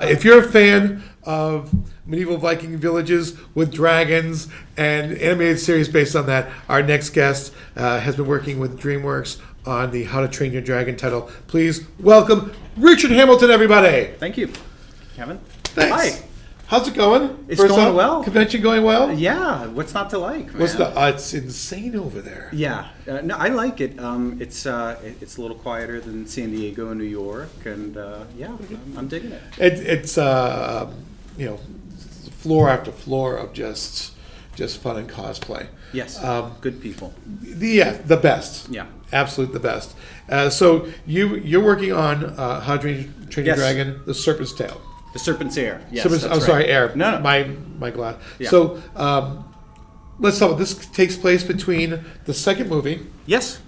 If you're a fan of medieval Viking villages with dragons and animated series based on that, our next guest has been working with DreamWorks on the How to Train Your Dragon title. Please welcome Richard Hamilton, everybody. Thank you, Kevin. Thanks. Hi. How's it going? It's going well. Convention going well? Yeah. What's not to like, man? It's insane over there. Yeah. No, I like it. It's a little quieter than San Diego and New York, and yeah, I'm digging it. It's floor after floor of just fun and cosplay. Yes. Good people. The best. Yeah. Absolutely the best. So you're working on How to Train Your Yes. Dragon, The Serpent's Tail. The Serpent's Heir. Yes. Sorry, Air. No. My glass. Yeah. So let's talk about this. Takes place between the second movie. Yes.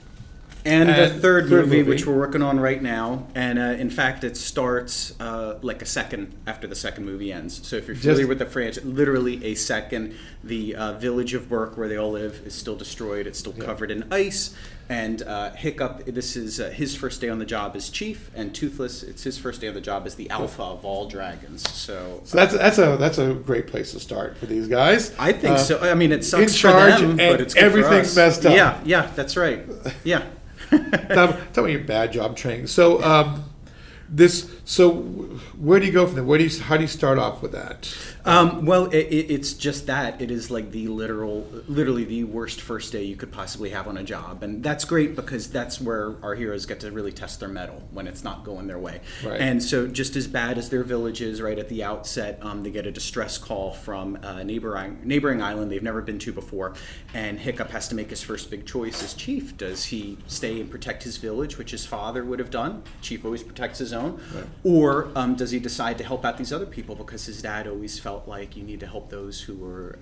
And the third movie, movie, which we're working on right now, and in fact, it starts like a second after the second movie ends. So if you're familiar with the franchise, literally a second. The village of Burke, where they all live, is still destroyed. It's still covered in ice. And Hiccup, this is his first day on the job as chief, and Toothless, it's his first day on the job as the alpha of all dragons. So that's a great place to start for these guys. I think so. I mean, it sucks in charge for them, but it's good everything's for us. messed up. Yeah, that's right. Yeah. Tell me your bad job training. So where do you go from there? How do you start off with that? Well, it's just that. It is like literally the worst first day you could possibly have on a job. And that's great because that's where our heroes get to really test their mettle when it's not going their way. Right. And so just as bad as their village is right at the outset, they get a distress call from a neighboring island they've never been to before. And Hiccup has to make his first big choice as chief. Does he stay and protect his village, which his father would have done? Chief always protects his own. Right. Or does he decide to help out these other people because his dad always felt like you need to help those who were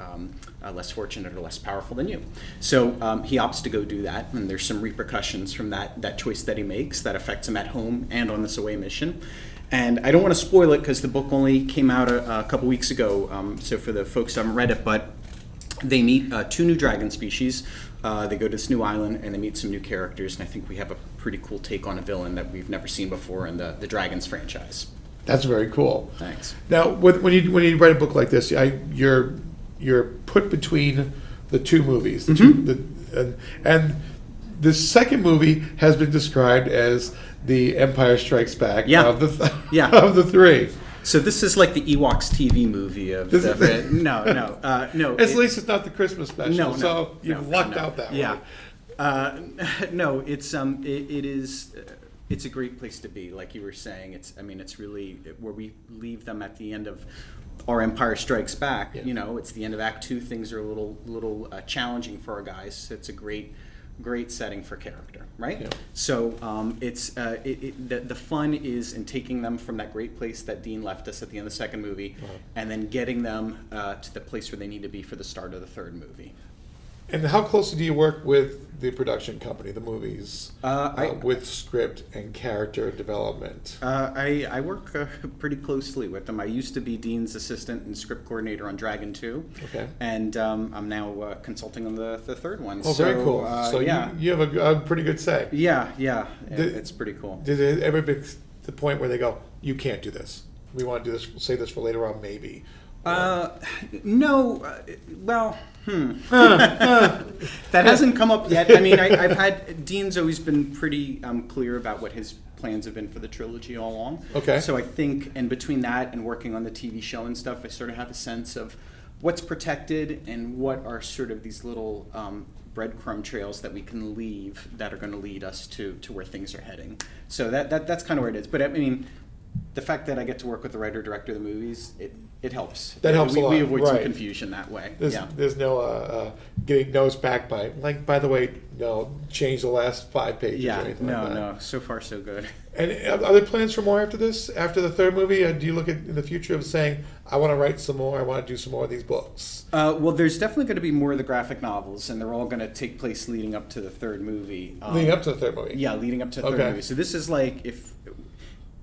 less fortunate or less powerful than you. So he opts to go do that, and there's some repercussions from that choice that he makes that affects him at home and on this away mission. And I don't want to spoil it because the book only came out a couple weeks ago, so for the folks who haven't read it, but they meet two new dragon species. They go to this new island and they meet some new characters, and I think we have a pretty cool take on a villain that we've never seen before in the Dragons franchise. That's very cool. Thanks. Now, when you write a book like this, you're put between the two movies, and the second movie has been described as the Empire Strikes Back of the three. So this is like the Ewoks TV movie of no. At least it's not the Christmas special. So you've lucked out that way. No, it is. It's a great place to be, like you were saying. It's really where we leave them at the end of our Empire Strikes Back. Yeah. It's the end of Act 2. Things are a little challenging for our guys. It's a great setting for character, right? Yeah. So the fun is in taking them from that great place that Dean left us at the end of the second movie, and then getting them to the place where they need to be for the start of the third movie. And how closely do you work with the production company, the movies, with script and character development? I work pretty closely with them. I used to be Dean's assistant and script coordinator on Dragon 2. Okay. And I'm now consulting on the third one. Oh, very cool. So you have a pretty good say. Yeah. It's pretty cool. Did it ever be the point where they go, you can't do this? We want to do this, we'll save this for later on, maybe? No. That hasn't come up yet. I've had Dean's always been pretty clear about what his plans have been for the trilogy all along. Okay. So I think, and between that and working on the TV show and stuff, I sort of have a sense of what's protected and what are sort of these little breadcrumb trails that we can leave that are going to lead us to where things are heading. So that's kind of where it is. But the fact that I get to work with the writer-director of the movies, it helps. That helps a lot. We avoid some confusion that way. There's no getting nose back by the way, no, change the last 5 pages or anything like that. No. So far, so good. And are there plans for more after this? After the third movie? Do you look at in the future of saying, I want to write some more, I want to do some more of these books? Well, there's definitely going to be more of the graphic novels, and they're all going to take place leading up to the third movie. Leading up to the third movie? Yeah, leading up to the third movie. So this is like,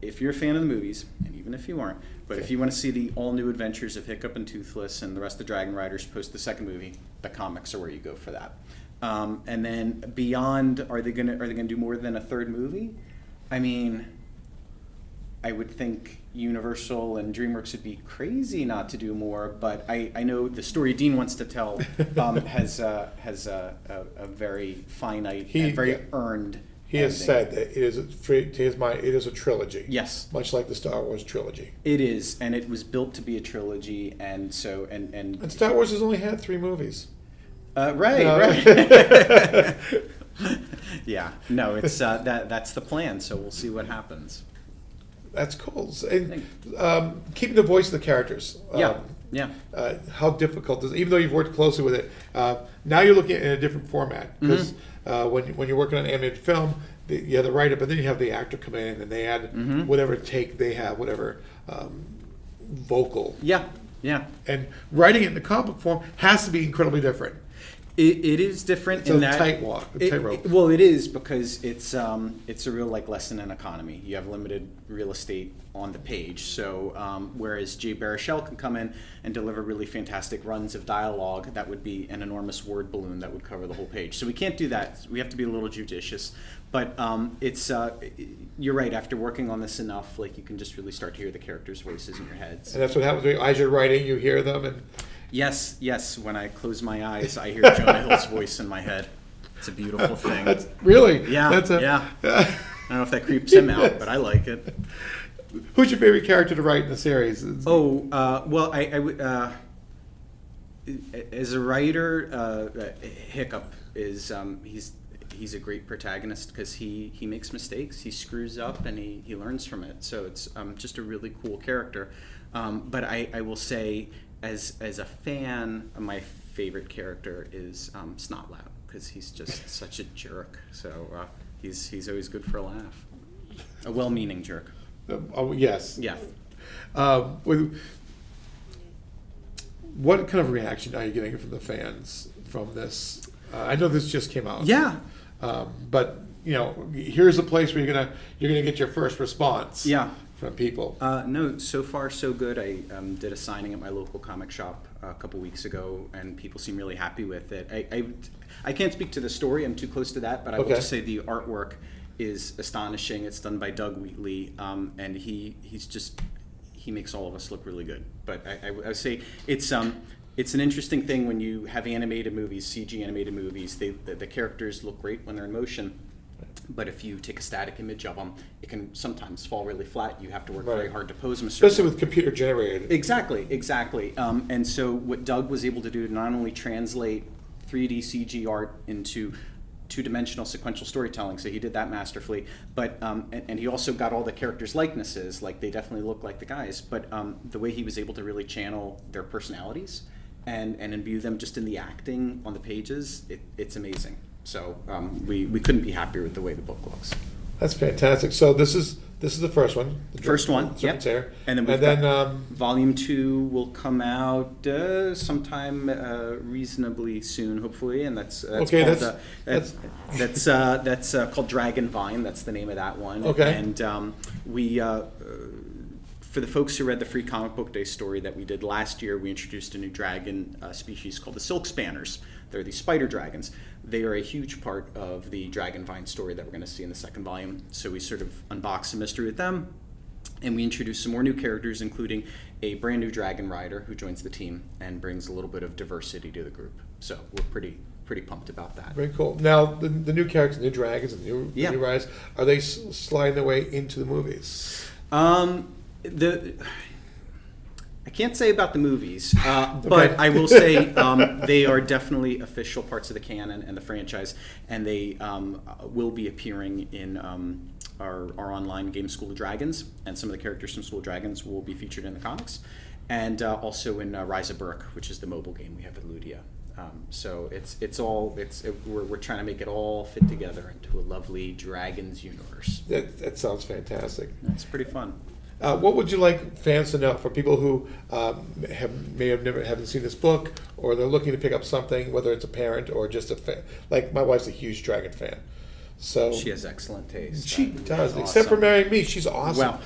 if you're a fan of the movies, and even if you aren't, but if you want to see the all-new adventures of Hiccup and Toothless and the rest of the Dragon Riders post the second movie, the comics are where you go for that. And then beyond, are they gonna do more than a third movie? I would think Universal and DreamWorks would be crazy not to do more, but I know the story Dean wants to tell has a very finite and very earned. He has said that it is, to his mind, it is a trilogy. Yes, much like the Star Wars trilogy. it is, and it was built to be a trilogy, and so and Star Wars has only had 3 movies. Right. Yeah, no, it's that's the plan. So we'll see what happens. That's cool. And keeping the voice of the characters. Yeah. How difficult is it? Even though you've worked closely with it, now you're looking at it in a different format. Because when you're working on animated film, you have the writer, but then you have the actor come in and they add whatever take they have, whatever vocal. Yeah. And writing it in the comic book form has to be incredibly different. It is different It's in a that tightrope. Well, it is because it's a real lesson in economy. You have limited real estate on the page. So whereas Jay Baruchel can come in and deliver really fantastic runs of dialogue, that would be an enormous word balloon that would cover the whole page. So we can't do that. We have to be a little judicious. But it's you're right. After working on this enough, you can just really start to hear the characters' voices in your heads. And that's what happens as you're writing. You hear them and. Yes. When I close my eyes, I hear Jonah Hill's voice in my head. It's a beautiful thing. That's really? Yeah. I don't know if that creeps him out, but I like it. Who's your favorite character to write in the series? Well, I would. As a writer, Hiccup is he's a great protagonist because he makes mistakes, he screws up, and he learns from it. So it's just a really cool character. But I will say, as a fan, my favorite character is Snotlout because he's just such a jerk. So he's always good for a laugh. A well-meaning jerk. Yes. Yeah. What kind of reaction are you getting from the fans from this? I know this just came out. Yeah. But here's a place where you're gonna get your first response. Yeah. From people. No, so far so good. I did a signing at my local comic shop a couple weeks ago, and people seem really happy with it. I can't speak to the story; I'm too close to that. But I will just say the artwork is astonishing. It's done by Doug Wheatley, and he makes all of us look really good. But I would say it's an interesting thing when you have animated movies, CG animated movies. The characters look great when they're in motion. But if you take a static image of them, it can sometimes fall really flat. You have to work very hard to pose them. Especially with computer generated. Exactly. And so what Doug was able to do to not only translate 3D CG art into two-dimensional sequential storytelling, so he did that masterfully, but and he also got all the characters' likenesses, they definitely look like the guys, but the way he was able to really channel their personalities and imbue them just in the acting on the pages, it's amazing. So we couldn't be happier with the way the book looks. That's fantastic. So this is the first one. The first one, yep. And then Volume 2 will come out sometime reasonably soon, hopefully, and that's called Dragon Vine. That's the name of that one. Okay. And we. For the folks who read the free comic book day story that we did last year, we introduced a new dragon species called the Silk Spanners. They're these spider dragons. They are a huge part of the Dragon Vine story that we're going to see in the second volume. So we sort of unbox a mystery with them, and we introduce some more new characters, including a brand new dragon rider who joins the team and brings a little bit of diversity to the group. So we're pretty pumped about that. Very cool. Now, the new characters, the new dragons, and the new riders, are they sliding their way into the movies? I can't say about the movies, but I will say they are definitely official parts of the canon and the franchise, and they will be appearing in our online game School of Dragons, and some of the characters from School of Dragons will be featured in the comics, and also in Rise of Berk, which is the mobile game we have with Ludia. So we're trying to make it all fit together into a lovely Dragons universe. That sounds fantastic. It's pretty fun. What would you like fans to know, for people who haven't seen this book, or they're looking to pick up something, whether it's a parent or just a fan? Like, my wife's a huge Dragon fan, so she has excellent taste. She does, except for marrying me. She's awesome. Well,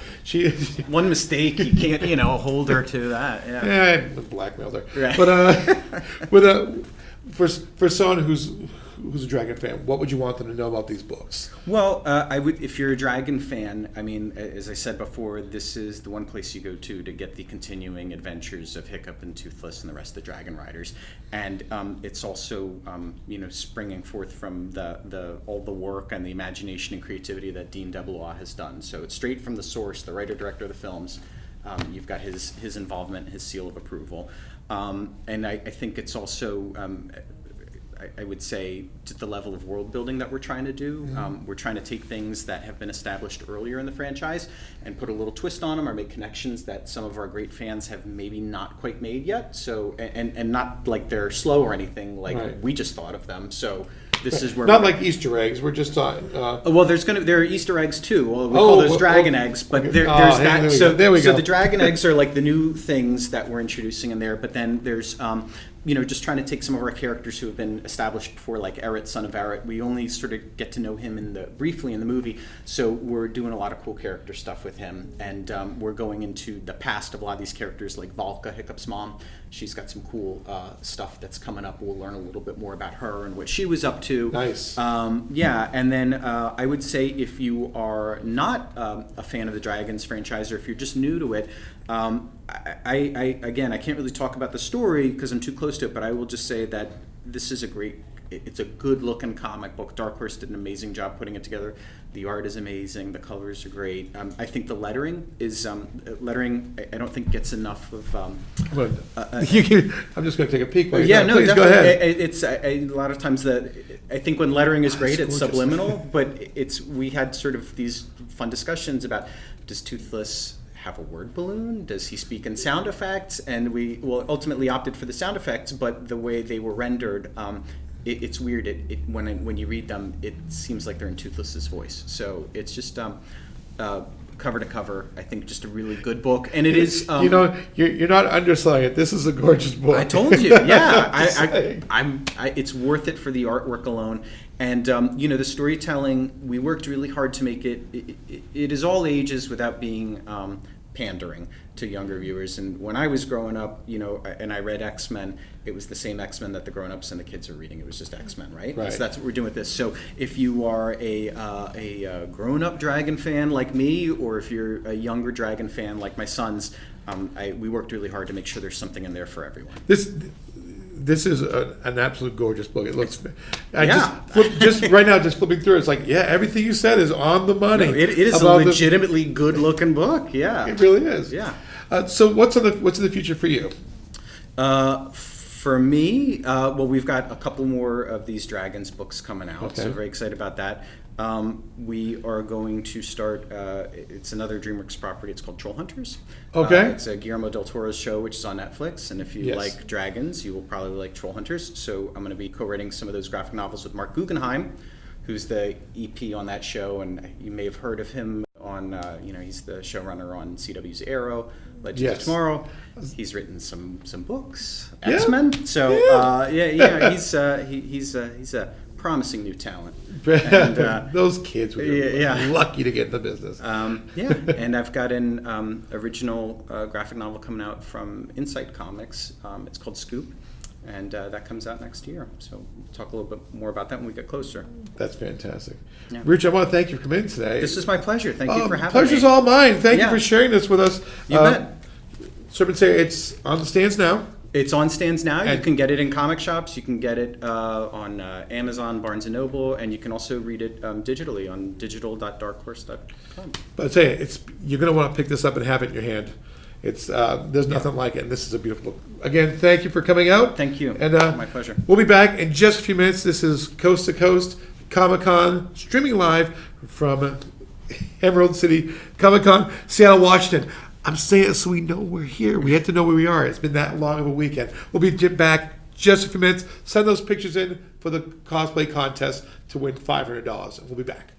one mistake, you can't hold her to that. Yeah, I blackmailed her. Right. But for someone who's a Dragon fan, what would you want them to know about these books? Well, I would, if you're a Dragon fan, I mean, as I said before, this is the one place you go to get the continuing adventures of Hiccup and Toothless and the rest of the Dragon Riders. And it's also, springing forth from all the work and the imagination and creativity that Dean DeBlois has done. So it's straight from the source, the writer-director of the films. You've got his involvement, his seal of approval. And I think it's also, I would say, to the level of world building that we're trying to do. We're trying to take things that have been established earlier in the franchise and put a little twist on them, or make connections that some of our great fans have maybe not quite made yet. So, and not like they're slow or anything, like we just thought of them. So this is where not like Easter eggs. We're just well, there are Easter eggs too. Well, we call those dragon eggs, but there's that. There we go. So the dragon eggs are like the new things that we're introducing in there. But then there's just trying to take some of our characters who have been established before, like Eret, son of Eret. We only sort of get to know him briefly in the movie, so we're doing a lot of cool character stuff with him, and we're going into the past of a lot of these characters, like Valka, Hiccup's mom. She's got some cool stuff that's coming up. We'll learn a little bit more about her and what she was up to. Nice. And then I would say, if you are not a fan of the Dragons franchise, or if you're just new to it, I can't really talk about the story because I'm too close to it, but I will just say that this is it's a good looking comic book. Dark Horse did an amazing job putting it together. The art is amazing. The colors are great. I think the lettering is, I don't think gets enough of. I'm just going to take a peek. Please definitely. Go ahead. It's a lot of times I think when lettering is great, it's subliminal, but we had sort of these fun discussions about, does Toothless have a word balloon? Does he speak in sound effects? And we ultimately opted for the sound effects, but the way they were rendered, it's weird. When you read them, it seems like they're in Toothless's voice. So it's just cover to cover, I think, just a really good book. And it is. You're not underselling it. This is a gorgeous book. I told you, yeah. It's worth it for the artwork alone. And the storytelling, we worked really hard to make it is all ages without being pandering to younger viewers. And when I was growing up, and I read X-Men, it was the same X-Men that the grown-ups and the kids are reading. It was just X-Men, right? So that's what we're doing with this. So if you are a grown-up Dragon fan like me, or if you're a younger Dragon fan like my sons, we worked really hard to make sure there's something in there for everyone. This is an absolute gorgeous book. It looks. Just right now, just flipping through, it's like, everything you said is on the money. No, it is a legitimately good-looking book. Yeah, it really is. Yeah. So what's in the future for you? For me, we've got a couple more of these Dragons books coming out, so very excited about that. We are going to start, it's another DreamWorks property, it's called Troll Hunters. Okay. It's a Guillermo del Toro's show, which is on Netflix, and if you like dragons, you will probably like Troll Hunters. So I'm going to be co-writing some of those graphic novels with Mark Guggenheim, who's the EP on that show, and you may have heard of him on, he's the showrunner on CW's Arrow, Legends of Tomorrow. He's written some books, X-Men. So he's a promising new talent. And, those kids were lucky to get in the business. And I've got an original graphic novel coming out from Insight Comics. It's called Scoop, and that comes out next year. So we'll talk a little bit more about that when we get closer. That's fantastic. Yeah. Rich, I want to thank you for coming in today. This is my pleasure. Thank you for having me. Pleasure's all mine. Thank you for sharing this with us. You bet. Serpent Say it's on the stands now. It's on stands now. You can get it in comic shops. You can get it on Amazon, Barnes & Noble, and you can also read it digitally on digital.darkhorse.com. But I tell you, you're going to want to pick this up and have it in your hand. It's there's nothing like it, and this is a beautiful book. Again, thank you for coming out. Thank you. And my pleasure. We'll be back in just a few minutes. This is Coast to Coast Comic-Con, streaming live from Emerald City Comic-Con, Seattle, Washington. I'm saying it so we know we're here. We have to know where we are. It's been that long of a weekend. We'll be back just a few minutes. Send those pictures in for the cosplay contest to win $500, and we'll be back.